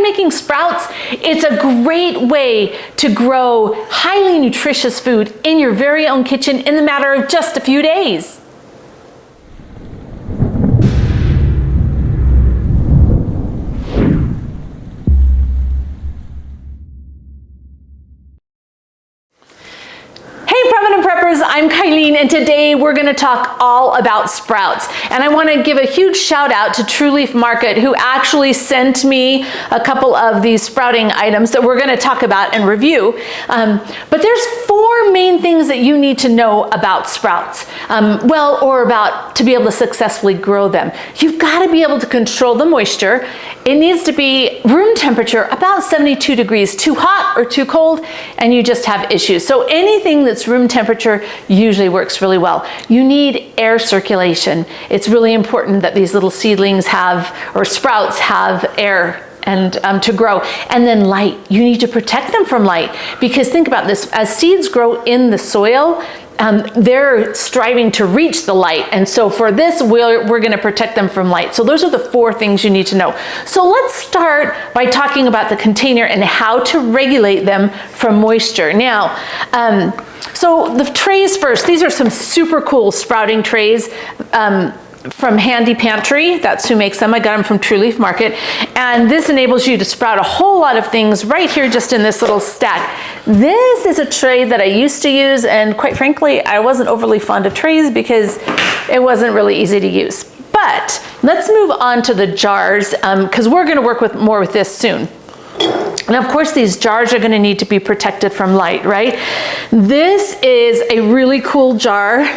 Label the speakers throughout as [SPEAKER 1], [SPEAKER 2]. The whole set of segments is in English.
[SPEAKER 1] making sprouts, it's a great way to grow highly nutritious food in your very own kitchen in the matter of just a few days. I'm Kylene, and today we're going to talk all about sprouts. And I want to give a huge shout out to True Leaf Market, who actually sent me a couple of these sprouting items that we're going to talk about and review. But there's 4 main things that you need to know about sprouts, or about to be able to successfully grow them. You've got to be able to control the moisture. It needs to be room temperature, about 72 degrees, too hot or too cold, and you just have issues. So anything that's room temperature usually works really well. You need air circulation. It's really important that these little seedlings have, or sprouts have, air and to grow. And then light. You need to protect them from light, because think about this, as seeds grow in the soil, they're striving to reach the light. And so for this, we're going to protect them from light. So those are the 4 things you need to know. So let's start by talking about the container and how to regulate them from moisture. Now, so the trays first. These are some super cool sprouting trays from Pantry. That's who makes them. I got them from True Leaf Market. And this enables you to sprout a whole lot of things right here just in this little stack. This is a tray that I used to use, and quite frankly, I wasn't overly fond of trays because it wasn't really easy to use. But let's move on to the jars, because we're going to work more with this soon. And of course, these jars are going to need to be protected from light, right? This is a really cool jar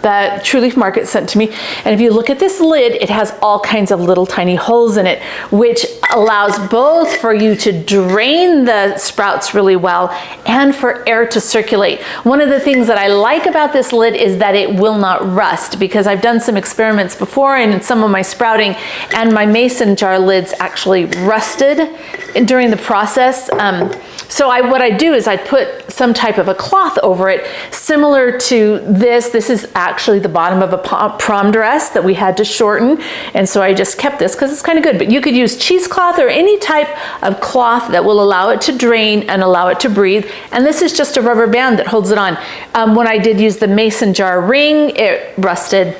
[SPEAKER 1] that True Leaf Market sent to me. And if you look at this lid, it has all kinds of little tiny holes in it, which allows both for you to drain the sprouts really well and for air to circulate. One of the things that I like about this lid is that it will not rust, because I've done some experiments before in some of my sprouting, and my mason jar lids actually rusted during the process. So what I do is I put some type of a cloth over it, similar to this. This is actually the bottom of a prom dress that we had to shorten. And so I just kept this because it's kind of good. But you could use cheesecloth or any type of cloth that will allow it to drain and allow it to breathe. And this is just a rubber band that holds it on. When I did use the mason jar ring, it rusted.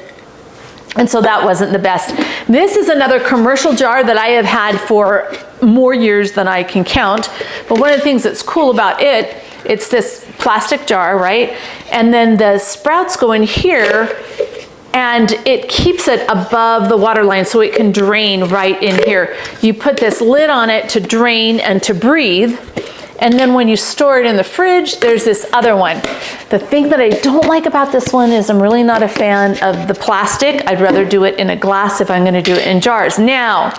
[SPEAKER 1] And so that wasn't the best. This is another commercial jar that I have had for more years than I can count. But one of the things that's cool about it, it's this plastic jar, right? And then the sprouts go in here, and it keeps it above the water line so it can drain right in here. You put this lid on it to drain and to breathe. And then when you store it in the fridge, there's this other one. The thing that I don't like about this one is I'm really not a fan of the plastic. I'd rather do it in a glass if I'm going to do it in jars. Now,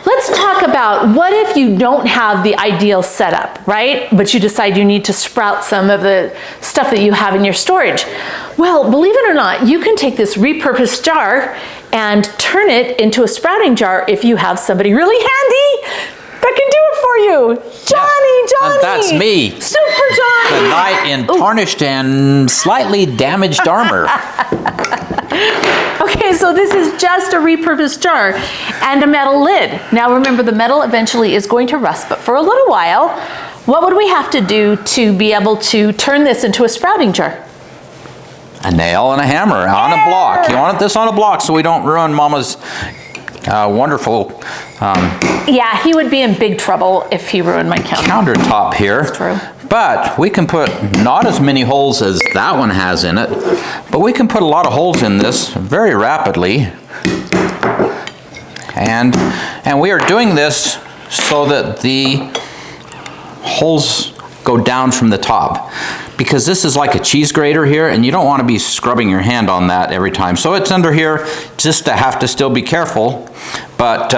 [SPEAKER 1] let's talk about what if you don't have the ideal setup, right? But you decide you need to sprout some of the stuff that you have in your storage. Well, believe it or not, you can take this repurposed jar and turn it into a sprouting jar if you have somebody really handy that can do it for you. Johnny!
[SPEAKER 2] And that's me.
[SPEAKER 1] Super Johnny!
[SPEAKER 2] The knight in tarnished and slightly damaged armor.
[SPEAKER 1] Okay, so this is just a repurposed jar and a metal lid. Now remember, the metal eventually is going to rust, but for a little while, what would we have to do to be able to turn this into a sprouting jar?
[SPEAKER 2] A nail and a hammer on a block. You want this on a block so we don't ruin Mama's wonderful
[SPEAKER 1] yeah, he would be in big trouble if he ruined my
[SPEAKER 2] countertop here.
[SPEAKER 1] That's true.
[SPEAKER 2] But we can put not as many holes as that one has in it, but we can put a lot of holes in this very rapidly. And we are doing this so that the holes go down from the top, because this is like a cheese grater here, and you don't want to be scrubbing your hand on that every time. So it's under here just to have to still be careful, but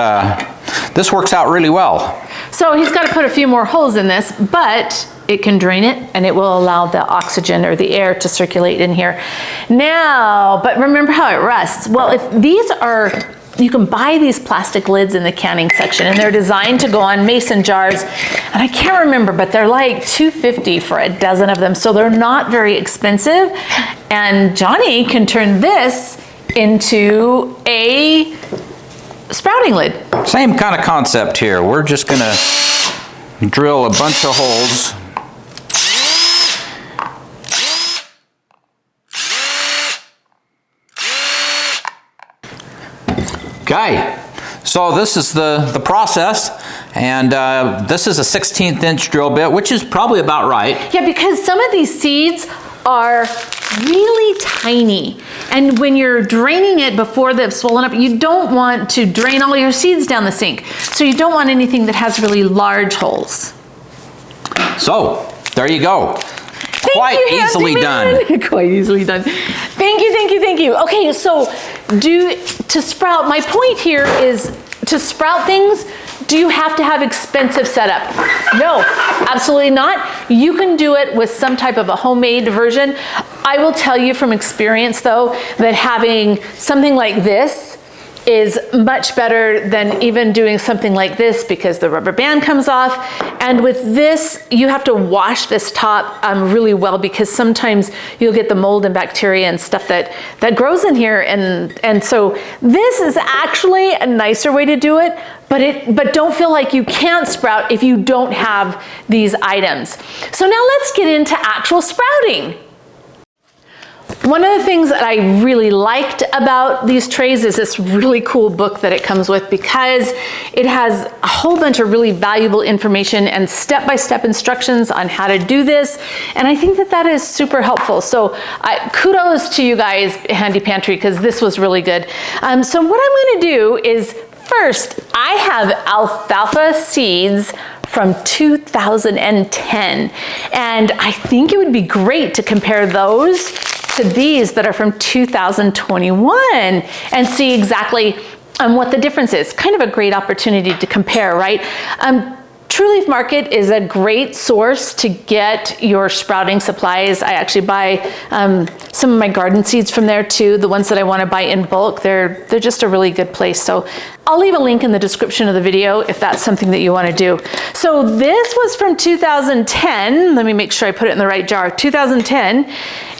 [SPEAKER 2] this works out really well.
[SPEAKER 1] So he's got to put a few more holes in this, but it can drain it, and it will allow the oxygen or the air to circulate in here. Now, but remember how it rusts. Well, if these are, you can buy these plastic lids in the canning section, and they're designed to go on mason jars. And I can't remember, but they're like $2.50 for a dozen of them. So they're not very expensive. And Johnny can turn this into a sprouting lid.
[SPEAKER 2] Same kind of concept here. We're just gonna drill a bunch of holes. Okay, so this is the process, and this is a 1/16 inch drill bit, which is probably about right.
[SPEAKER 1] Yeah, because some of these seeds are really tiny. And when you're draining it before they've swollen up, you don't want to drain all your seeds down the sink. So you don't want anything that has really large holes.
[SPEAKER 2] So, there you go. Quite easily done.
[SPEAKER 1] Quite easily done. Thank you, thank you, thank you. Okay, so to sprout, my point here is to sprout things, do you have to have expensive setup? No, absolutely not. You can do it with some type of a homemade version. I will tell you from experience though, that having something like this is much better than even doing something like this because the rubber band comes off. And with this, you have to wash this top really well because sometimes you'll get the mold and bacteria and stuff that grows in here. And so this is actually a nicer way to do it, but don't feel like you can't sprout if you don't have these items. So now let's get into actual sprouting. One of the things that I really liked about these trays is this really cool book that it comes with because it has a whole bunch of really valuable information and step-by-step instructions on how to do this. And I think that is super helpful. So kudos to you guys, Handy Pantry, because this was really good. So what I'm going to do is first, I have alfalfa seeds from 2010. And I think it would be great to compare those to these that are from 2021 and see exactly what the difference is. Kind of a great opportunity to compare, right? True Leaf Market is a great source to get your sprouting supplies. I actually buy some of my garden seeds from there too. The ones that I want to buy in bulk, they're just a really good place. So I'll leave a link in the description of the video if that's something that you want to do. So this was from 2010. Let me make sure I put it in the right jar. 2010.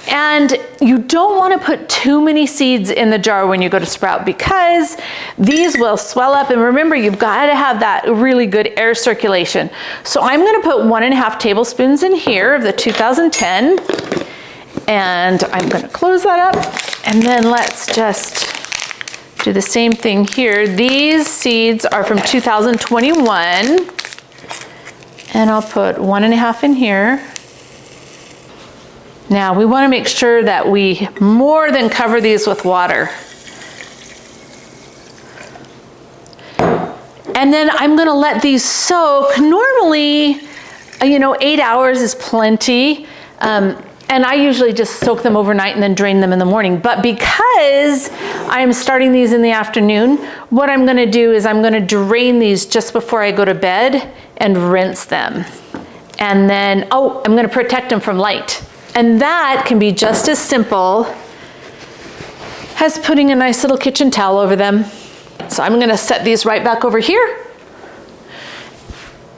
[SPEAKER 1] And you don't want to put too many seeds in the jar when you go to sprout because these will swell up. And remember, you've got to have that really good air circulation. So I'm going to put 1.5 tablespoons in here of the 2010. And I'm going to close that up. And then let's just do the same thing here. These seeds are from 2021. And I'll put 1.5 in here. Now we want to make sure that we more than cover these with water. And then I'm going to let these soak. Normally, 8 hours is plenty. And I usually just soak them overnight and then drain them in the morning. But because I'm starting these in the afternoon, what I'm going to do is I'm going to drain these just before I go to bed and rinse them. And then, I'm going to protect them from light. And that can be just as simple as putting a nice little kitchen towel over them. So I'm going to set these right back over here.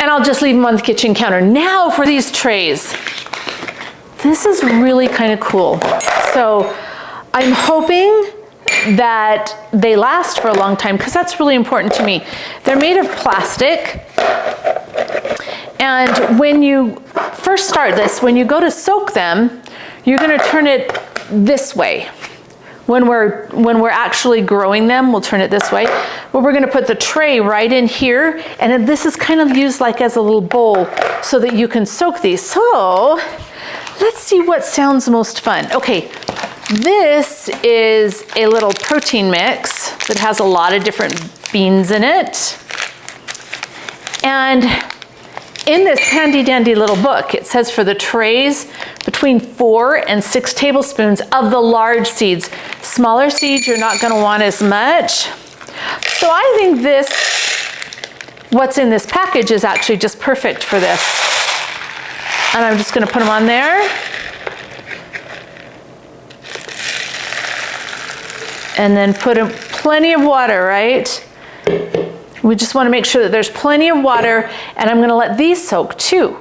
[SPEAKER 1] And I'll just leave them on the kitchen counter. Now for these trays. This is really kind of cool. So I'm hoping that they last for a long time because that's really important to me. They're made of plastic. And when you first start this, when you go to soak them, you're going to turn it this way. When we're actually growing them, we'll turn it this way. But we're going to put the tray right in here, and then this is kind of used like as a little bowl so that you can soak these. So let's see what sounds most fun. Okay, this is a little protein mix that has a lot of different beans in it. And in this handy dandy little book, it says for the trays between 4 and 6 tablespoons of the large seeds. Smaller seeds, you're not going to want as much. So I think what's in this package is actually just perfect for this. And I'm just going to put them on there. And then put in plenty of water, right? We just want to make sure that there's plenty of water, and I'm going to let these soak too.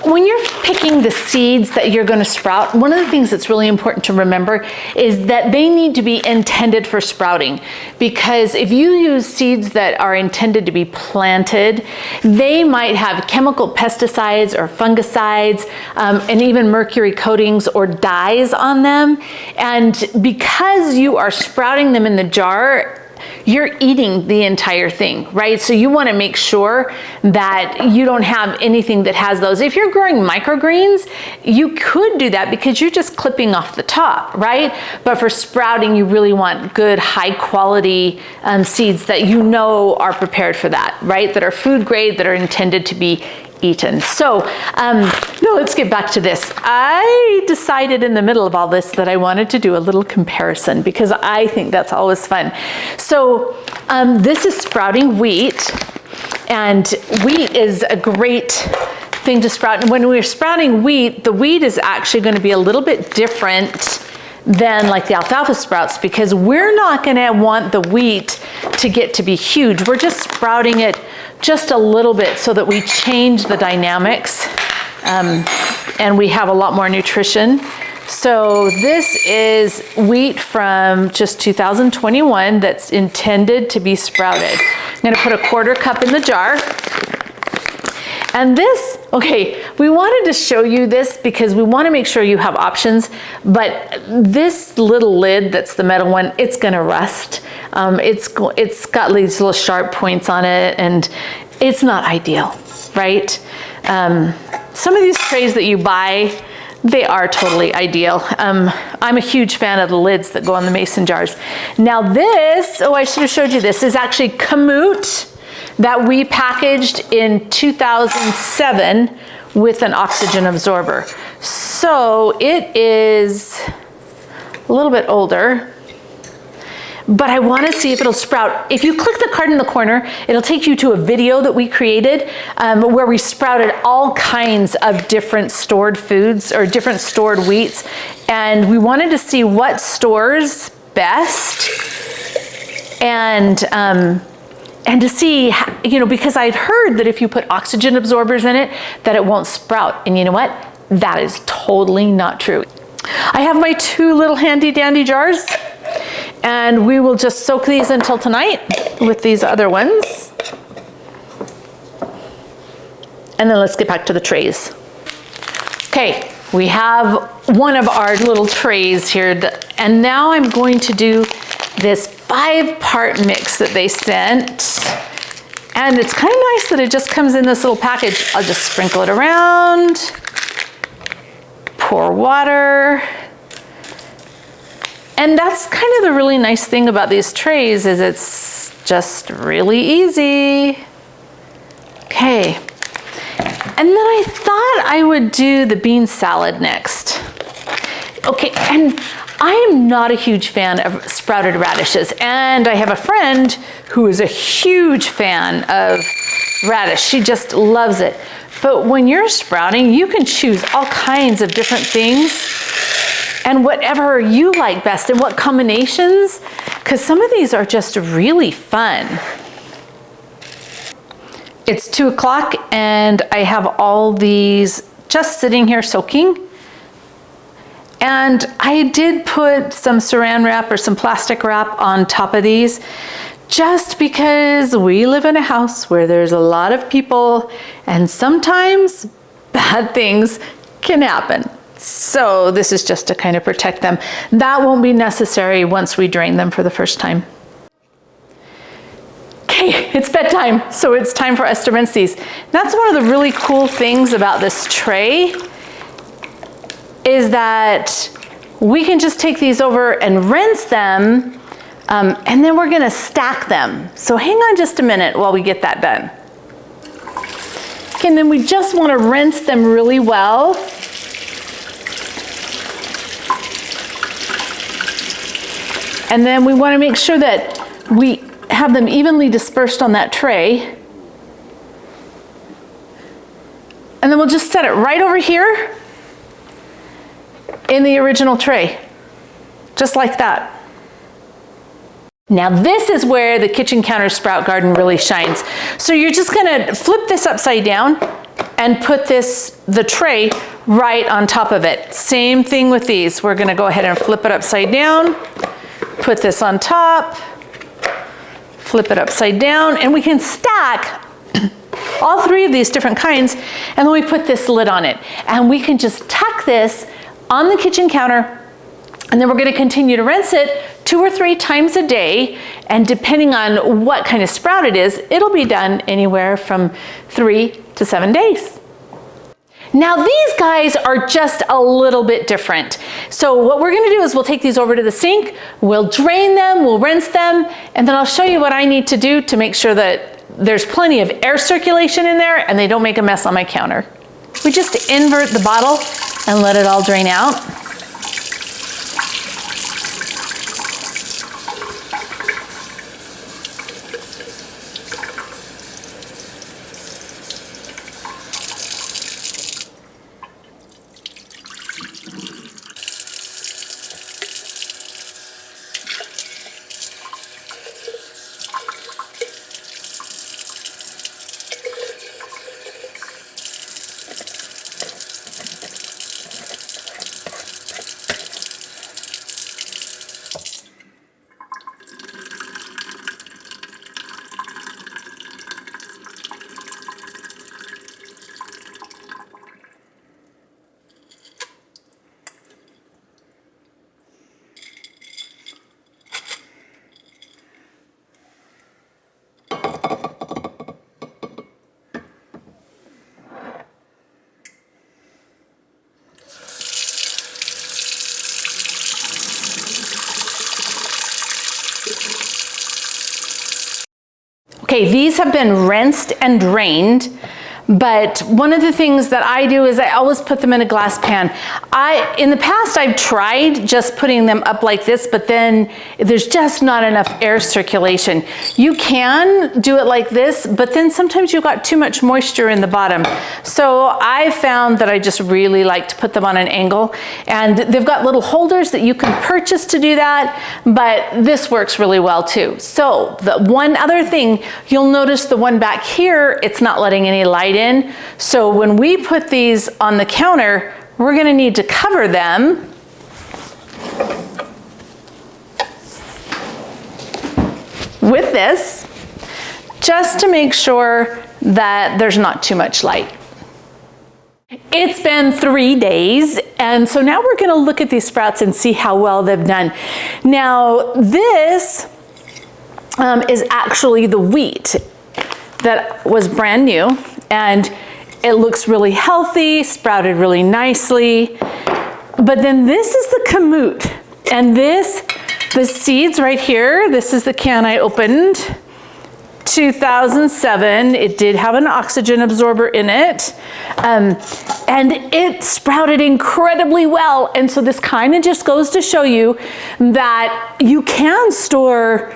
[SPEAKER 1] when you're picking the seeds that you're going to sprout, one of the things that's really important to remember is that they need to be intended for sprouting. Because if you use seeds that are intended to be planted, they might have chemical pesticides or fungicides and even mercury coatings or dyes on them. And because you are sprouting them in the jar, you're eating the entire thing, right? So you want to make sure that you don't have anything that has those. If you're growing microgreens, you could do that because you're just clipping off the top, right? But for sprouting, you really want good, high quality seeds that you know are prepared for that, right? That are food grade, that are intended to be eaten. So now let's get back to this. I decided in the middle of all this that I wanted to do a little comparison because I think that's always fun. So this is sprouting wheat, and wheat is a great thing to sprout. And when we're sprouting wheat, the wheat is actually going to be a little bit different than like the alfalfa sprouts, because we're not going to want the wheat to get to be huge. We're just sprouting it just a little bit so that we change the dynamics and we have a lot more nutrition. So this is wheat from just 2021 that's intended to be sprouted. I'm going to put a 1/4 cup in the jar. And this, okay, we wanted to show you this because we want to make sure you have options, but this little lid, that's the metal one, it's going to rust. It's got these little sharp points on it, and it's not ideal, right? Some of these trays that you buy, they are totally ideal. I'm a huge fan of the lids that go on the mason jars. Now this, oh, I should have showed you this, is actually kamut that we packaged in 2007 with an oxygen absorber. So it is a little bit older, but I want to see if it'll sprout. If you click the card in the corner, it'll take you to a video that we created where we sprouted all kinds of different stored foods or different stored wheats. And we wanted to see what stores best and to see, you know, because I'd heard that if you put oxygen absorbers in it, that it won't sprout. And you know what? That is totally not true. I have my 2 little handy dandy jars, and we will just soak these until tonight with these other ones. And then let's get back to the trays. Okay, we have one of our little trays here, and now I'm going to do this 5-part mix that they sent. And it's kind of nice that it just comes in this little package. I'll just sprinkle it around, pour water. And that's kind of the really nice thing about these trays, is it's just really easy. Okay. And then I thought I would do the bean salad next. Okay, and I am not a huge fan of sprouted radishes, and I have a friend who is a huge fan of radish. She just loves it. But when you're sprouting, you can choose all kinds of different things and whatever you like best and what combinations, because some of these are just really fun. It's 2 o'clock and I have all these just sitting here soaking. And I did put some saran wrap or some plastic wrap on top of these, just because we live in a house where there's a lot of people and sometimes bad things can happen. So this is just to kind of protect them. That won't be necessary once we drain them for the first time. Okay, it's bedtime, so it's time for us to rinse these. That's one of the really cool things about this tray, is that we can just take these over and rinse them, and then we're gonna stack them. So hang on just a minute while we get that done. Okay, and then we just wanna rinse them really well. And then we wanna make sure that we have them evenly dispersed on that tray. And then we'll just set it right over here in the original tray, just like that. Now this is where the kitchen counter sprout garden really shines. So you're just gonna flip this upside down and put the tray right on top of it. Same thing with these. We're gonna go ahead and flip it upside down, put this on top, flip it upside down, and we can stack all 3 of these different kinds, and then we put this lid on it. And we can just tuck this on the kitchen counter, and then we're gonna continue to rinse it 2 or 3 times a day, and depending on what kind of sprout it is, it'll be done anywhere from 3 to 7 days. Now these guys are just a little bit different. So what we're gonna do is we'll take these over to the sink, we'll drain them, we'll rinse them, and then I'll show you what I need to do to make sure that there's plenty of air circulation in there and they don't make a mess on my counter. We just invert the bottle and let it all drain out. Okay, these have been rinsed and drained, but one of the things that I do is I always put them in a glass pan. In the past, I've tried just putting them up like this, but then there's just not enough air circulation. You can do it like this, but then sometimes you've got too much moisture in the bottom. So I found that I just really like to put them on an angle, and they've got little holders that you can purchase to do that, but this works really well too. So the one other thing, you'll notice the one back here, it's not letting any light in. So when we put these on the counter, we're gonna need to cover them with this, just to make sure that there's not too much light. It's been 3 days, and so now we're gonna look at these sprouts and see how well they've done. Now, this is actually the wheat that was brand new, and it looks really healthy, sprouted really nicely. But then this is the kamut, and the seeds right here, this is the can I opened, 2007. It did have an oxygen absorber in it, and it sprouted incredibly well. And so this kind of just goes to show you that you can store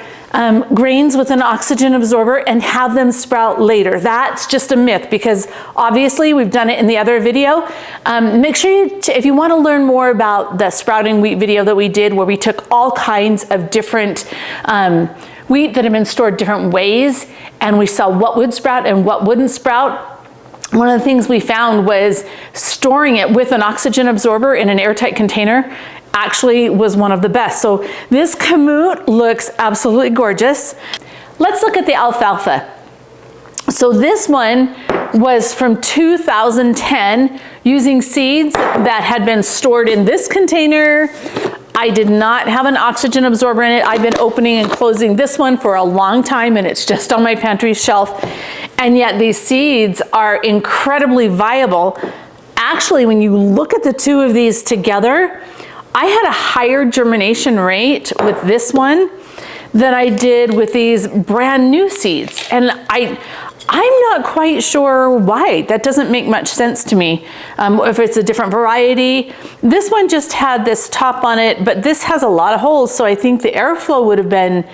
[SPEAKER 1] grains with an oxygen absorber and have them sprout later. That's just a myth, because obviously we've done it in the other video. Make sure if you want to learn more about the sprouting wheat video that we did, where we took all kinds of different wheat that have been stored different ways, and we saw what would sprout and what wouldn't sprout. One of the things we found was storing it with an oxygen absorber in an airtight container actually was one of the best. So this kamut looks absolutely gorgeous. Let's look at the alfalfa. So this one was from 2010, using seeds that had been stored in this container. I did not have an oxygen absorber in it. I've been opening and closing this one for a long time, and it's just on my pantry shelf. And yet these seeds are incredibly viable. Actually, when you look at the two of these together, I had a higher germination rate with this one than I did with these brand new seeds. And I'm not quite sure why. That doesn't make much sense to me. If it's a different variety. This one just had this top on it, but this has a lot of holes, so I think the airflow would have been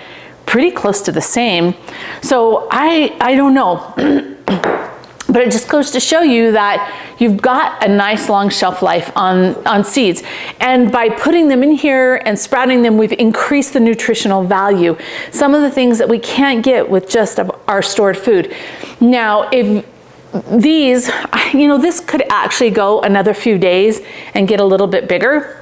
[SPEAKER 1] pretty close to the same. So I don't know. But it just goes to show you that you've got a nice long shelf life on seeds. And by putting them in here and sprouting them, we've increased the nutritional value. Some of the things that we can't get with just our stored food. Now, if these, you know, this could actually go another few days and get a little bit bigger,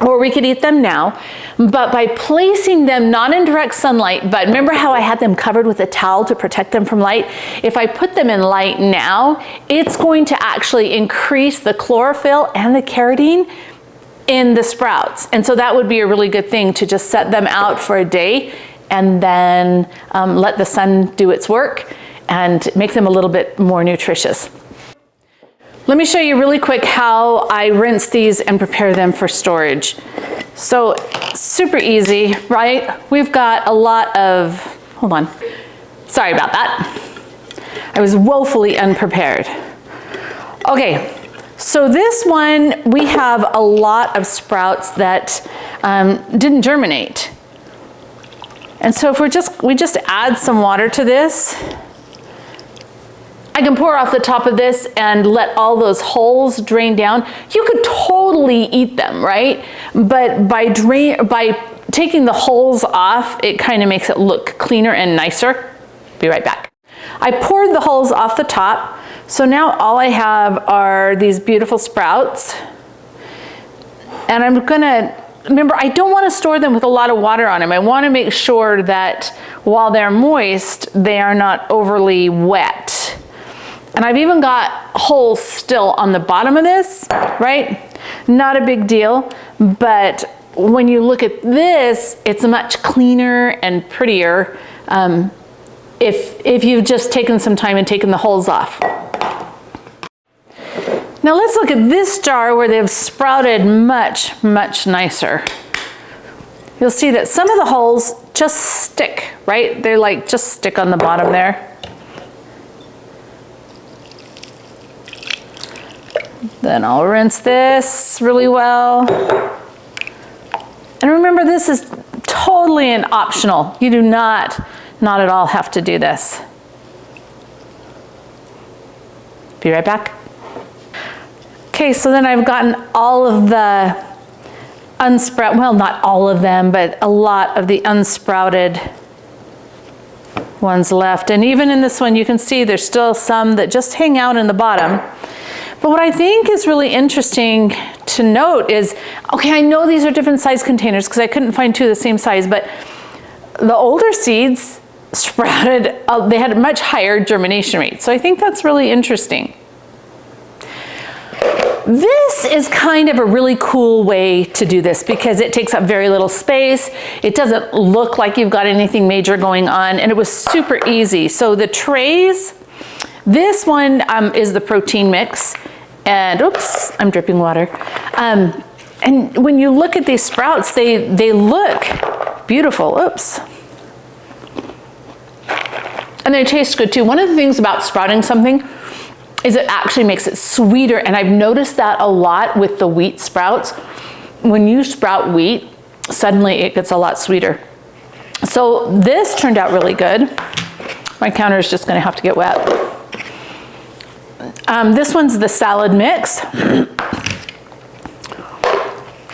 [SPEAKER 1] or we could eat them now. But by placing them not in direct sunlight, but remember how I had them covered with a towel to protect them from light? If I put them in light now, it's going to actually increase the chlorophyll and the carotene in the sprouts. And so that would be a really good thing, to just set them out for a day and then let the sun do its work and make them a little bit more nutritious. Let me show you really quick how I rinse these and prepare them for storage. So super easy, right? We've got a lot of, hold on, sorry about that. I was woefully unprepared. Okay, so this one, we have a lot of sprouts that didn't germinate. And so if we just add some water to this, I can pour off the top of this and let all those holes drain down. You could totally eat them, right? But by taking the holes off, it kind of makes it look cleaner and nicer. Be right back. I poured the holes off the top. So now all I have are these beautiful sprouts. And I'm gonna, remember, I don't want to store them with a lot of water on them. I want to make sure that while they're moist, they are not overly wet. And I've even got holes still on the bottom of this, right? Not a big deal, but when you look at this, it's much cleaner and prettier if you've just taken some time and taken the holes off. Now let's look at this jar where they've sprouted much, much nicer. You'll see that some of the holes just stick, right? They're like just stick on the bottom there. Then I'll rinse this really well. And remember, this is totally an optional. You do not at all have to do this. Be right back. Okay, so then I've gotten all of the well, not all of them, but a lot of the unsprouted ones left. And even in this one, you can see there's still some that just hang out in the bottom. But what I think is really interesting to note is, okay, I know these are different size containers because I couldn't find two of the same size, but the older seeds sprouted, they had a much higher germination rate. So I think that's really interesting. This is kind of a really cool way to do this because it takes up very little space. It doesn't look like you've got anything major going on, and it was super easy. So the trays, this one is the protein mix, and oops, I'm dripping water. And when you look at these sprouts, they look beautiful. Oops. And they taste good too. One of the things about sprouting something is it actually makes it sweeter, and I've noticed that a lot with the wheat sprouts. When you sprout wheat, suddenly it gets a lot sweeter. So this turned out really good. My counter is just gonna have to get wet. This one's the salad mix.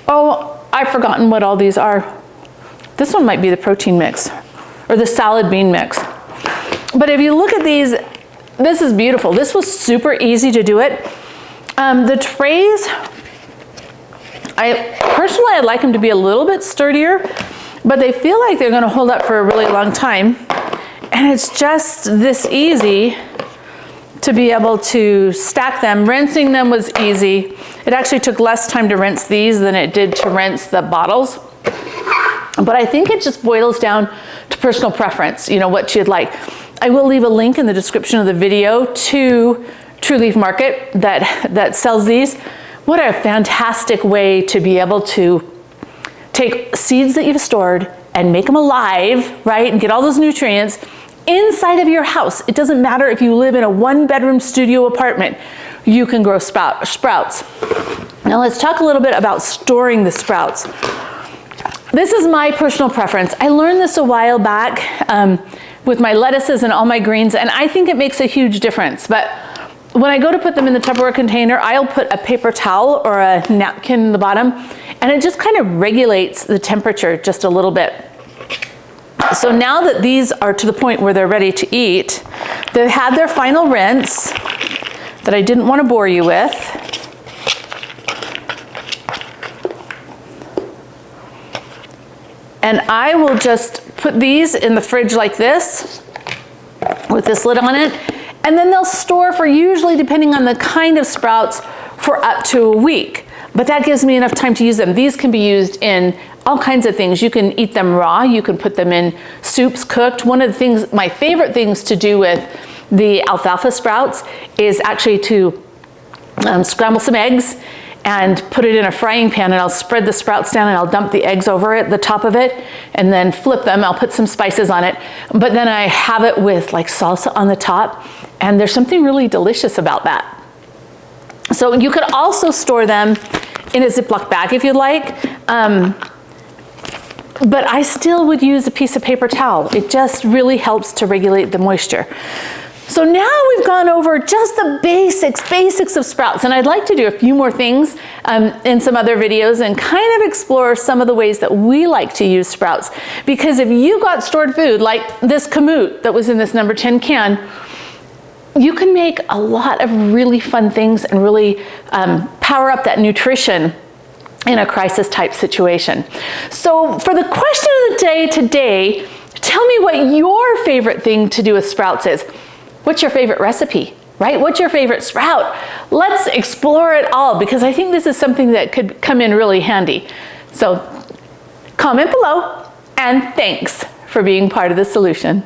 [SPEAKER 1] Oh, I've forgotten what all these are. This one might be the protein mix or the salad bean mix. But if you look at these, this is beautiful. This was super easy to do it. The trays, I'd like them to be a little bit sturdier, but they feel like they're gonna hold up for a really long time. And it's just this easy to be able to stack them. Rinsing them was easy. It actually took less time to rinse these than it did to rinse the bottles. But I think it just boils down to personal preference, you know, what you'd like. I will leave a link in the description of the video to True Leaf Market that sells these. What a fantastic way to be able to take seeds that you've stored and make them alive, right? And get all those nutrients inside of your house. It doesn't matter if you live in a 1-bedroom studio apartment, you can grow sprouts. Now let's talk a little bit about storing the sprouts. This is my personal preference. I learned this a while back with my lettuces and all my greens, and I think it makes a huge difference. But when I go to put them in the Tupperware container, I'll put a paper towel or a napkin in the bottom, and it just kind of regulates the temperature just a little bit. So now that these are to the point where they're ready to eat, they've had their final rinse. that I didn't want to bore you with. And I will just put these in the fridge like this, with this lid on it, and then they'll store for, usually depending on the kind of sprouts, for up to a week. But that gives me enough time to use them. These can be used in all kinds of things. You can eat them raw, you can put them in soups cooked. One of the things, my favorite things to do with the alfalfa sprouts is actually to scramble some eggs and put it in a frying pan, and I'll spread the sprouts down and I'll dump the eggs over it, the top of it, and then flip them. I'll put some spices on it, but then I have it with like salsa on the top, and there's something really delicious about that. So you could also store them in a Ziploc bag if you'd like, but I still would use a piece of paper towel. It just really helps to regulate the moisture. So now we've gone over just the basics of sprouts, and I'd like to do a few more things in some other videos and kind of explore some of the ways that we like to use sprouts. Because if you got stored food like this kamut that was in this number 10 can, you can make a lot of really fun things and really power up that nutrition in a crisis type situation. So for the question of the day today, tell me what your favorite thing to do with sprouts is. What's your favorite recipe, right? What's your favorite sprout? Let's explore it all, because I think this is something that could come in really handy. So comment below, and thanks for being part of the solution.